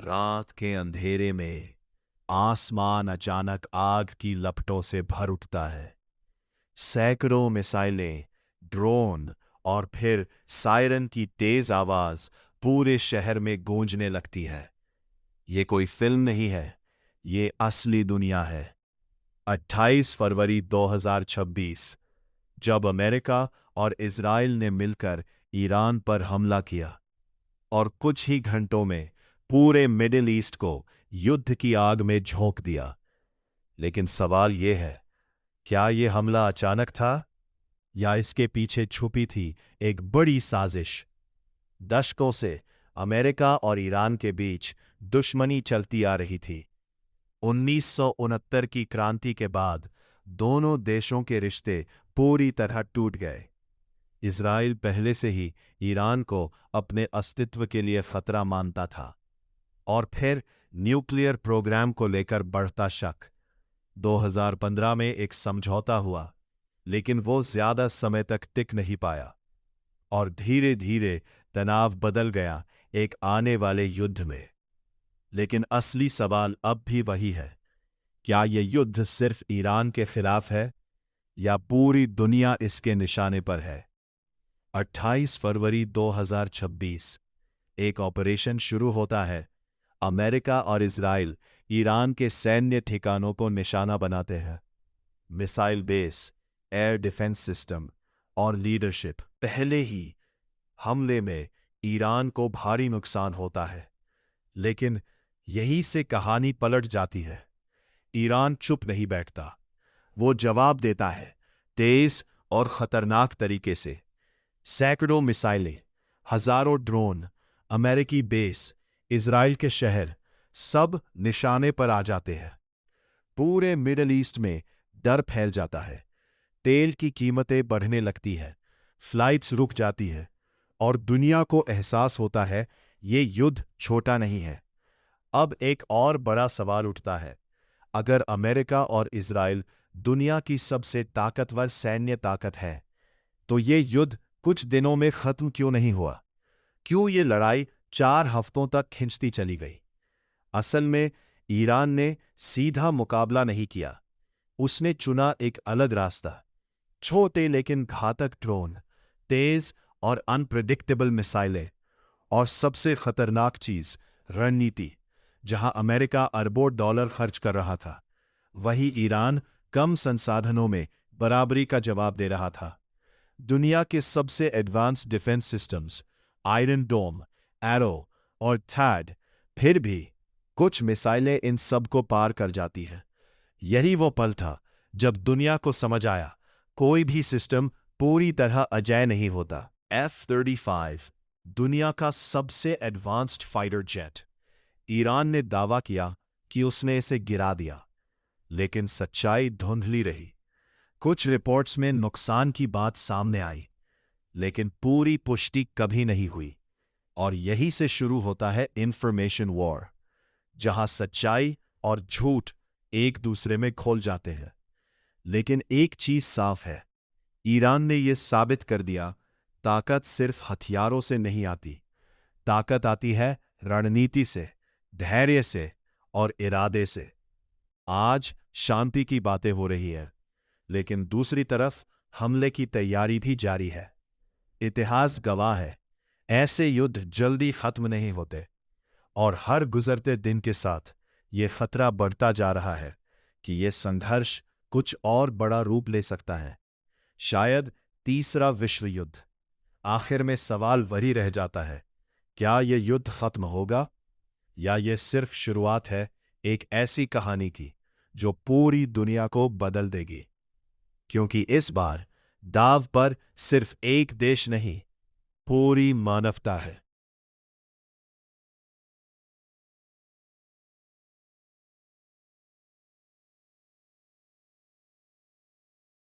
रात के अंधेरे में आसमान अचानक आग की लपटों से भर उठता है। सैकड़ों मिसाइलें, ड्रोन और फिर सायरन की तेज आवाज पूरे शहर में गूंजने लगती है। ये कोई फिल्म नहीं है, ये असली दुनिया है। 28 फरवरी 2026, जब अमेरिका और इजराइल ने मिलकर ईरान पर हमला किया और कुछ ही घंटों में पूरे मिडिल ईस्ट को युद्ध की आग में झोंक दिया। लेकिन सवाल यह है, क्या यह हमला अचानक था या इसके पीछे छुपी थी एक बड़ी साजिश? दशकों से अमेरिका और ईरान के बीच दुश्मनी चलती आ रही थी। 1969 की क्रांति के बाद दोनों देशों के रिश्ते पूरी तरह टूट गए। इजराइल पहले से ही ईरान को अपने अस्तित्व के लिए खतरा मानता था, और फिर न्यूक्लियर प्रोग्राम को लेकर बढ़ता शक। 2015 में एक समझौता हुआ, लेकिन वो ज्यादा समय तक टिक नहीं पाया और धीरे धीरे तनाव बदल गया एक आने वाले युद्ध में। लेकिन असली सवाल अब भी वही है, क्या यह युद्ध सिर्फ ईरान के खिलाफ है या पूरी दुनिया इसके निशाने पर है? 28 फरवरी 2026 एक ऑपरेशन शुरू होता है। अमेरिका और इजराइल ईरान के सैन्य ठिकानों को निशाना बनाते हैं। Missile base, air defence system और लीडरशिप। पहले ही हमले में ईरान को भारी नुकसान होता है, लेकिन यहीं से कहानी पलट जाती है। ईरान चुप नहीं बैठता, वो जवाब देता है, तेज और खतरनाक तरीके से। सैकड़ों मिसाइलें, हजारों ड्रोन, अमेरिकी बेस, इजराइल के शहर, सब निशाने पर आ जाते हैं। पूरे मिडिल ईस्ट में डर फैल जाता है। तेल की कीमतें बढ़ने लगती है, फ्लाइट्स रुक जाती है और दुनिया को एहसास होता है ये युद्ध छोटा नहीं है। अब एक और बड़ा सवाल उठता है, अगर अमेरिका और इजराइल दुनिया की सबसे ताकतवर सैन्य ताकत है, तो ये युद्ध कुछ दिनों में खत्म क्यों नहीं हुआ? क्यों ये लड़ाई 4 हफ्तों तक खिंचती चली गई? असल में ईरान ने सीधा मुकाबला नहीं किया, उसने चुना एक अलग रास्ता। छोटे लेकिन घातक ड्रोन, तेज और अनप्रेडिक्टेबल मिसाइलें, और सबसे खतरनाक चीज, रणनीति। जहां अमेरिका अरबों डॉलर खर्च कर रहा था, वहीं ईरान कम संसाधनों में बराबरी का जवाब दे रहा था। दुनिया के सबसे एडवांस डिफेंस सिस्टम्स, आयरन डोम, एरो और थैड, फिर भी कुछ मिसाइलें इन सब को पार कर जाती हैं। यही वो पल था जब दुनिया को समझ आया, कोई भी सिस्टम पूरी तरह अजेय नहीं होता। F-35, दुनिया का सबसे एडवांस्ड फाइटर जेट। ईरान ने दावा किया कि उसने इसे गिरा दिया, लेकिन सच्चाई धुंधली रही। कुछ रिपोर्ट्स में नुकसान की बात सामने आई, लेकिन पूरी पुष्टि कभी नहीं हुई। और यही से शुरू होता है इंफॉर्मेशन वॉर, जहां सच्चाई और झूठ एक दूसरे में खोल जाते हैं। लेकिन एक चीज साफ है, ईरान ने यह साबित कर दिया, ताकत सिर्फ हथियारों से नहीं आती, ताकत आती है रणनीति से, धैर्य से और इरादे से। आज शांति की बातें हो रही है, लेकिन दूसरी तरफ हमले की तैयारी भी जारी है। इतिहास गवाह है, ऐसे युद्ध जल्दी खत्म नहीं होते, और हर गुजरते दिन के साथ ये खतरा बढ़ता जा रहा है कि ये संघर्ष कुछ और बड़ा रूप ले सकता है, शायद तीसरा विश्व युद्ध। आखिर में सवाल वही रह जाता है, क्या ये युद्ध खत्म होगा या ये सिर्फ शुरुआत है एक ऐसी कहानी की जो पूरी दुनिया को बदल देगी? क्योंकि इस बार दाव पर सिर्फ एक देश नहीं, पूरी मानवता है।